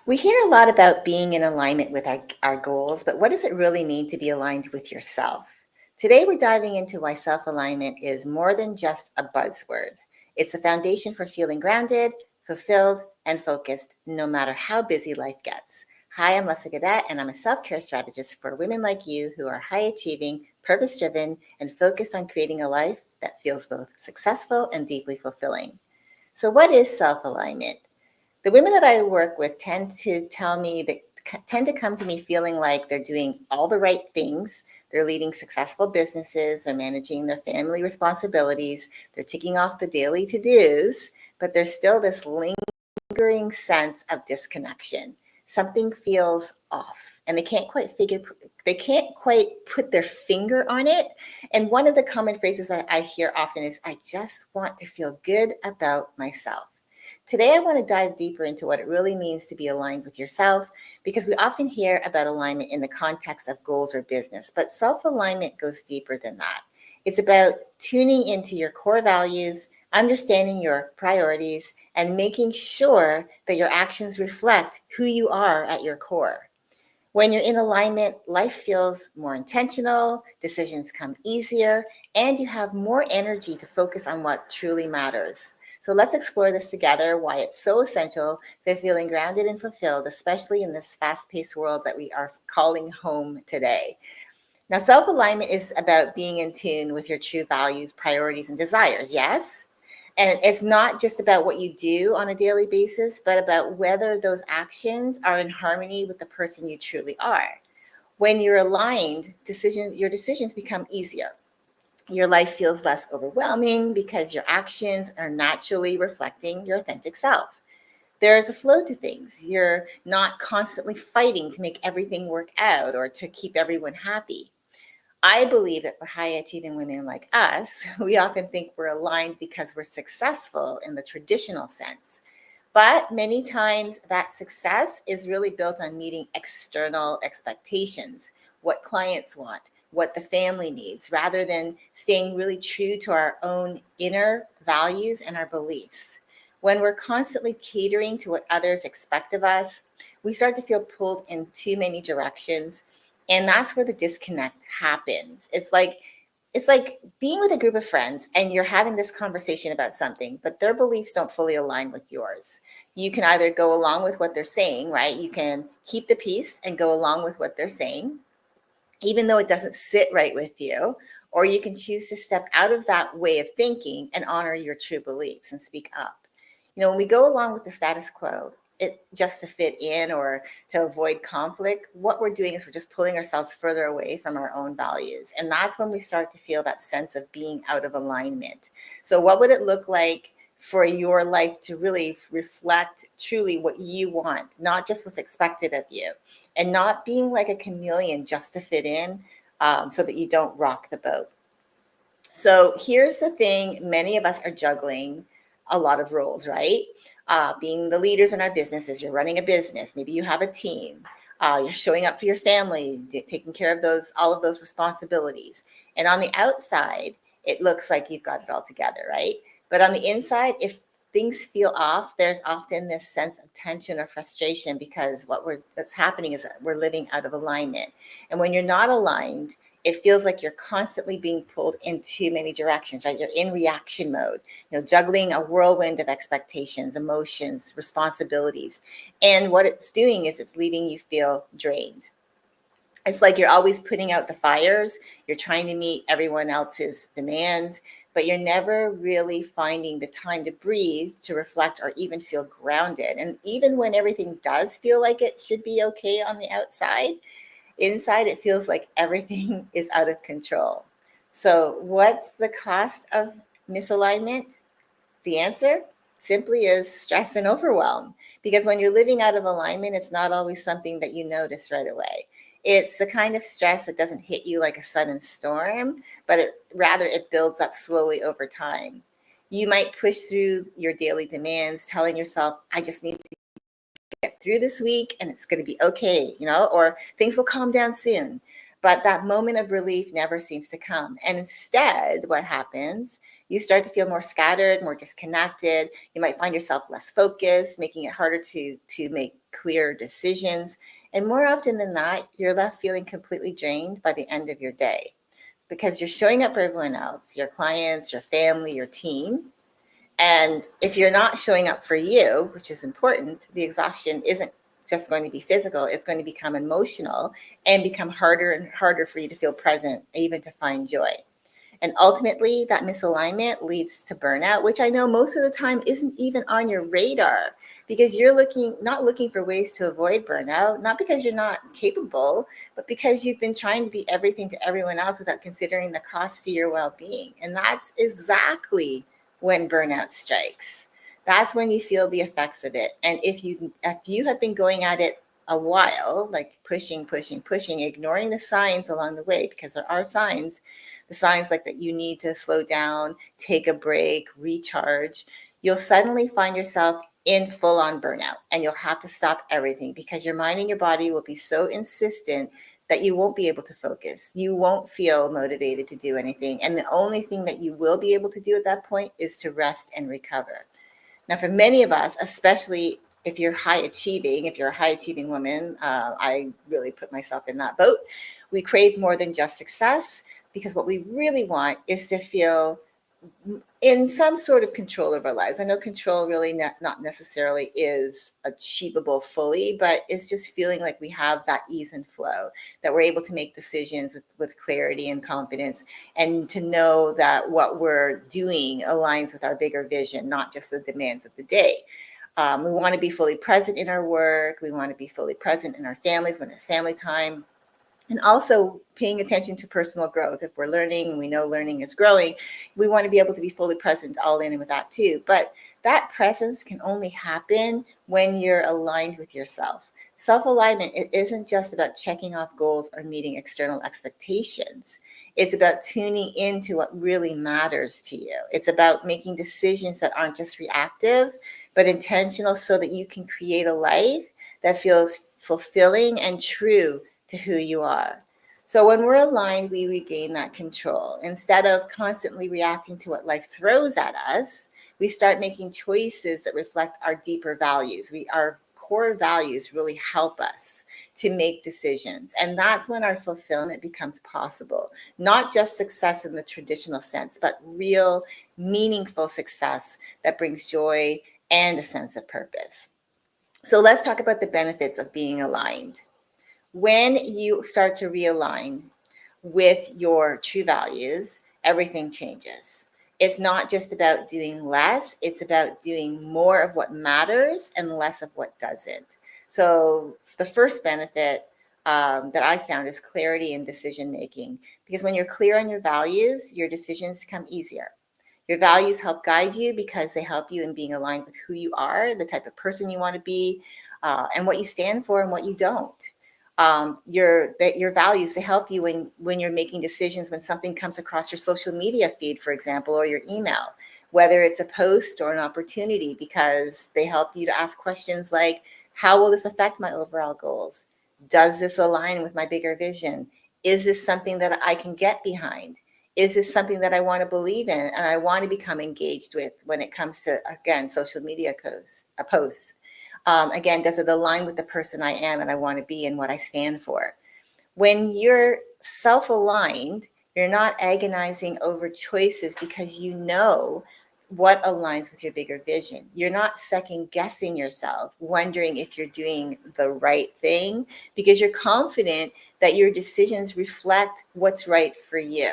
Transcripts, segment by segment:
We hear a lot about being in alignment with our goals, but what does it really mean to be aligned with yourself? Today, we're diving into why self alignment is more than just a buzzword. It's the foundation for feeling grounded, fulfilled, and focused, no matter how busy life gets. Hi, I'm Leslie Gadet, and I'm a self care strategist for women like you who are high achieving, purpose driven, and focused on creating a life that feels both successful and deeply fulfilling. So, what is self alignment? The women that I work with tend to come to me feeling like they're doing all the right things. They're leading successful businesses, they're managing their family responsibilities, they're ticking off the daily to-dos, but there's still this lingering sense of disconnection. Something feels off and they can't quite put their finger on it. And one of the common phrases I hear often is, I just want to feel good about myself. Today, I want to dive deeper into what it really means to be aligned with yourself, because we often hear about alignment in the context of goals or business, but self alignment goes deeper than that. It's about tuning into your core values, understanding your priorities, and making sure that your actions reflect who you are at your core. When you're in alignment, life feels more intentional, decisions come easier, and you have more energy to focus on what truly matters. So let's explore this together, why it's so essential for feeling grounded and fulfilled, especially in this fast paced world that we are calling home today. Now, self alignment is about being in tune with your true values, priorities, and desires, yes? And it's not just about what you do on a daily basis, but about whether those actions are in harmony with the person you truly are. When you're aligned, your decisions become easier. Your life feels less overwhelming because your actions are naturally reflecting your authentic self. There's a flow to things. You're not constantly fighting to make everything work out or to keep everyone happy. I believe that for high achieving women like us, we often think we're aligned because we're successful in the traditional sense. But many times that success is really built on meeting external expectations, what clients want, what the family needs, rather than staying really true to our own inner values and our beliefs. When we're constantly catering to what others expect of us, we start to feel pulled in too many directions. And that's where the disconnect happens. It's like being with a group of friends and you're having this conversation about something, but their beliefs don't fully align with yours. You can either go along with what they're saying, right? You can keep the peace and go along with what they're saying, even though it doesn't sit right with you, or you can choose to step out of that way of thinking and honor your true beliefs and speak up. When we go along with the status quo, it just to fit in or to avoid conflict, what we're doing is we're just pulling ourselves further away from our own values. And that's when we start to feel that sense of being out of alignment. So, what would it look like for your life to really reflect truly what you want, not just what's expected of you, and not being like a chameleon just to fit in, so that you don't rock the boat? So here's the thing, many of us are juggling a lot of roles, right? Being the leaders in our businesses, you're running a business, maybe you have a team, you're showing up for your family, taking care of all of those responsibilities. And on the outside, it looks like you've got it all together, right? But on the inside, if things feel off, there's often this sense of tension or frustration because what's happening is that we're living out of alignment. And when you're not aligned, it feels like you're constantly being pulled in too many directions, right? You're in reaction mode, juggling a whirlwind of expectations, emotions, responsibilities. And what it's doing is it's leaving you feel drained. It's like you're always putting out the fires, you're trying to meet everyone else's demands, but you're never really finding the time to breathe, to reflect, or even feel grounded. And even when everything does feel like it should be okay on the outside, inside it feels like everything is out of control. So, what's the cost of misalignment? The answer simply is stress and overwhelm. Because when you're living out of alignment, it's not always something that you notice right away. It's the kind of stress that doesn't hit you like a sudden storm, but rather it builds up slowly over time. You might push through your daily demands, telling yourself, I just need to get through this week and it's going to be okay, or things will calm down soon. But that moment of relief never seems to come. And instead, what happens, you start to feel more scattered, more disconnected. You might find yourself less focused, making it harder to make clear decisions. And more often than not, you're left feeling completely drained by the end of your day because you're showing up for everyone else, your clients, your family, your team. And if you're not showing up for you, which is important, the exhaustion isn't just going to be physical, it's going to become emotional and become harder and harder for you to feel present, even to find joy. And ultimately, that misalignment leads to burnout, which I know most of the time isn't even on your radar because you're not looking for ways to avoid burnout, not because you're not capable, but because you've been trying to be everything to everyone else without considering the cost to your well-being. And that's exactly when burnout strikes. That's when you feel the effects of it. And if you have been going at it a while, like pushing, pushing, pushing, ignoring the signs along the way, because there are signs, the signs like that you need to slow down, take a break, recharge, you'll suddenly find yourself in full on burnout and you'll have to stop everything because your mind and your body will be so insistent that you won't be able to focus. You won't feel motivated to do anything. And the only thing that you will be able to do at that point is to rest and recover. Now, for many of us, especially if you're if you're a high achieving woman, I really put myself in that boat. We crave more than just success because what we really want is to feel in some sort of control of our lives. I know control really not necessarily is achievable fully, but it's just feeling like we have that ease and flow, that we're able to make decisions with clarity and confidence, and to know that what we're doing aligns with our bigger vision, not just the demands of the day. We want to be fully present in our work. We want to be fully present in our families when it's family time, and also paying attention to personal growth. If we're learning, we know learning is growing, we want to be able to be fully present all in with that too. But that presence can only happen when you're aligned with yourself. Self-alignment, it isn't just about checking off goals or meeting external expectations. It's about tuning into what really matters to you. It's about making decisions that aren't just reactive, but intentional so that you can create a life that feels fulfilling and true to who you are. So when we're aligned, we regain that control. Instead of constantly reacting to what life throws at us, we start making choices that reflect our deeper values. Our core values really help us to make decisions. And that's when our fulfillment becomes possible. Not just success in the traditional sense, but real, meaningful success that brings joy and a sense of purpose. So let's talk about the benefits of being aligned. When you start to realign with your true values, everything changes. It's not just about doing less, it's about doing more of what matters and less of what doesn't. So, the first benefit that I found is clarity in decision making. Because when you're clear on your values, your decisions come easier. Your values help guide you because they help you in being aligned with who you are, the type of person you want to be, and what you stand for and what you don't. Your values, they help you when you're making decisions, when something comes across your social media feed, for example, or your email, whether it's a post or an opportunity, because they help you to ask questions like, how will this affect my overall goals? Does this align with my bigger vision? Is this something that I can get behind? Is this something that I want to believe in and I want to become engaged with when it comes to, again, social media posts? Again, does it align with the person I am and I want to be and what I stand for? When you're self aligned, you're not agonizing over choices because you know what aligns with your bigger vision. You're not second guessing yourself, wondering if you're doing the right thing, because you're confident that your decisions reflect what's right for you.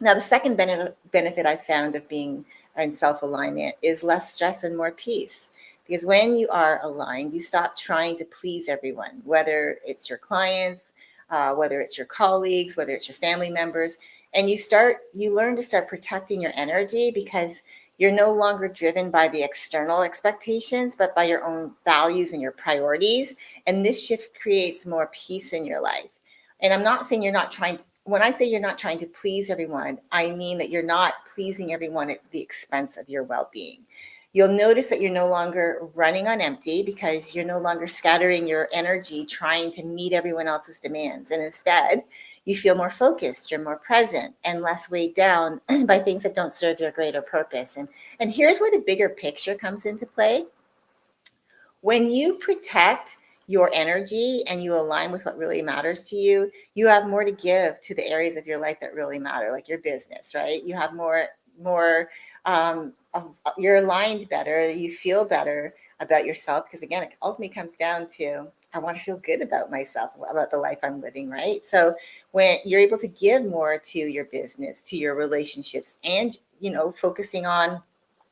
Now, the second benefit I found of being in self alignment is less stress and more peace. Because when you are aligned, you stop trying to please everyone, whether it's your clients, whether it's your colleagues, whether it's your family members. And you learn to start protecting your energy because you're no longer driven by the external expectations, but by your own values and your priorities. And this shift creates more peace in your life. And I'm not saying you're not trying to, when I say you're not trying to please everyone, I mean that you're not pleasing everyone at the expense of your well-being. You'll notice that you're no longer running on empty because you're no longer scattering your energy trying to meet everyone else's demands. And instead, you feel more focused, you're more present, and less weighed down by things that don't serve your greater purpose. And here's where the bigger picture comes into play. When you protect your energy and you align with what really matters to you, you have more to give to the areas of your life that really matter, like your business, right? You have more you're aligned better, you feel better about yourself, because again, it ultimately comes down to, I want to feel good about myself, about the life I'm living, right? So when you're able to give more to your business, to your relationships, and focusing on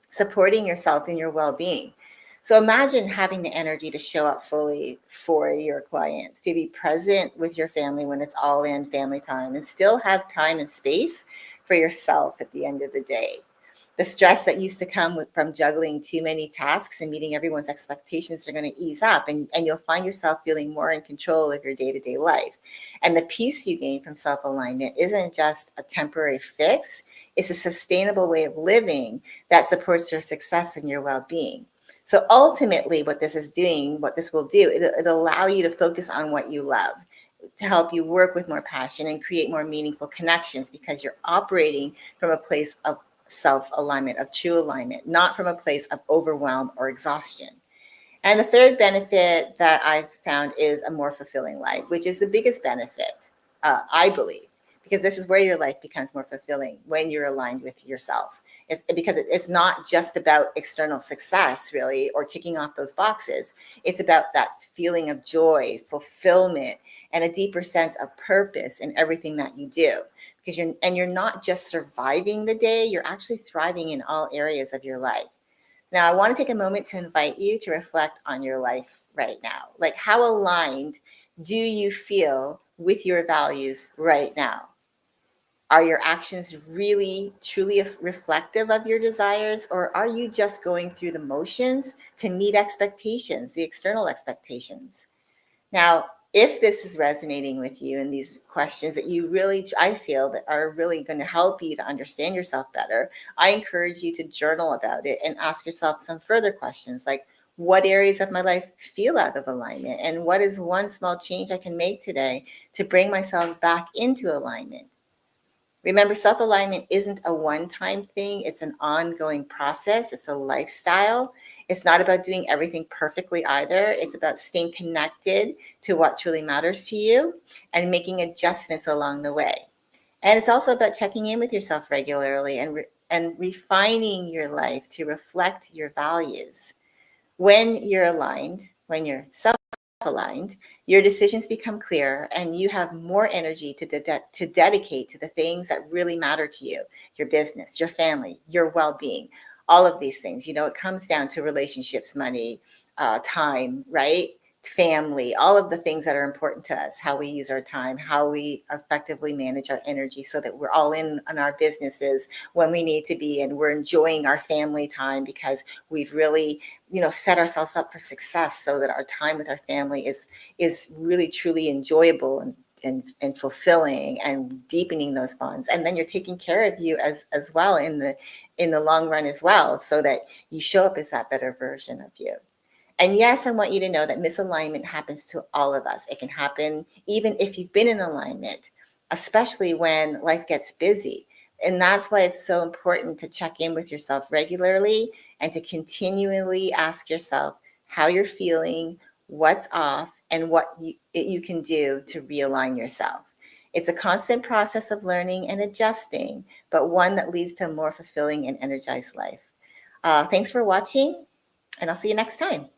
supporting yourself in your well-being. So imagine having the energy to show up fully for your clients, to be present with your family when it's all in family time, and still have time and space for yourself at the end of the day. The stress that used to come from juggling too many tasks and meeting everyone's expectations are going to ease up, and you'll find yourself feeling more in control of your day-to-day life. And the peace you gain from self-alignment isn't just a temporary fix, it's a sustainable way of living that supports your success and your well-being. So ultimately, what this will do, it'll allow you to focus on what you love, to help you work with more passion and create more meaningful connections, because you're operating from a place of self-alignment, of true alignment, not from a place of overwhelm or exhaustion. And the third benefit that I've found is a more fulfilling life, which is the biggest benefit, I believe, because this is where your life becomes more fulfilling, when you're aligned with yourself. It's because it's not just about external success, really, or ticking off those boxes. It's about that feeling of joy, fulfillment, and a deeper sense of purpose in everything that you do. Because you're not just surviving the day, you're actually thriving in all areas of your life. Now, I want to take a moment to invite you to reflect on your life right now. Like, how aligned do you feel with your values right now? Are your actions really, truly reflective of your desires, or are you just going through the motions to meet expectations, the external expectations? Now, if this is resonating with you and these questions that you really, I feel that are really going to help you to understand yourself better, I encourage you to journal about it and ask yourself some further questions, like, what areas of my life feel out of alignment? And what is one small change I can make today to bring myself back into alignment? Remember, self-alignment isn't a one-time thing. It's an ongoing process. It's a lifestyle. It's not about doing everything perfectly either. It's about staying connected to what truly matters to you and making adjustments along the way. And it's also about checking in with yourself regularly and refining your life to reflect your values. When you're aligned, when you're aligned, your decisions become clearer and you have more energy to dedicate to the things that really matter to you, your business, your family, your well-being, all of these things. It comes down to relationships, money, time, right? Family, all of the things that are important to us, how we use our time, how we effectively manage our energy so that we're all in on our businesses when we need to be, and we're enjoying our family time because we've really set ourselves up for success, so that our time with our family is really truly enjoyable and fulfilling and deepening those bonds. And then you're taking care of you as well in the long run as well, so that you show up as that better version of you. And yes, I want you to know that misalignment happens to all of us. It can happen even if you've been in alignment, especially when life gets busy. And that's why it's so important to check in with yourself regularly and to continually ask yourself how you're feeling, what's off, and what you can do to realign yourself. It's a constant process of learning and adjusting, but one that leads to a more fulfilling and energized life. Thanks for watching, and I'll see you next time.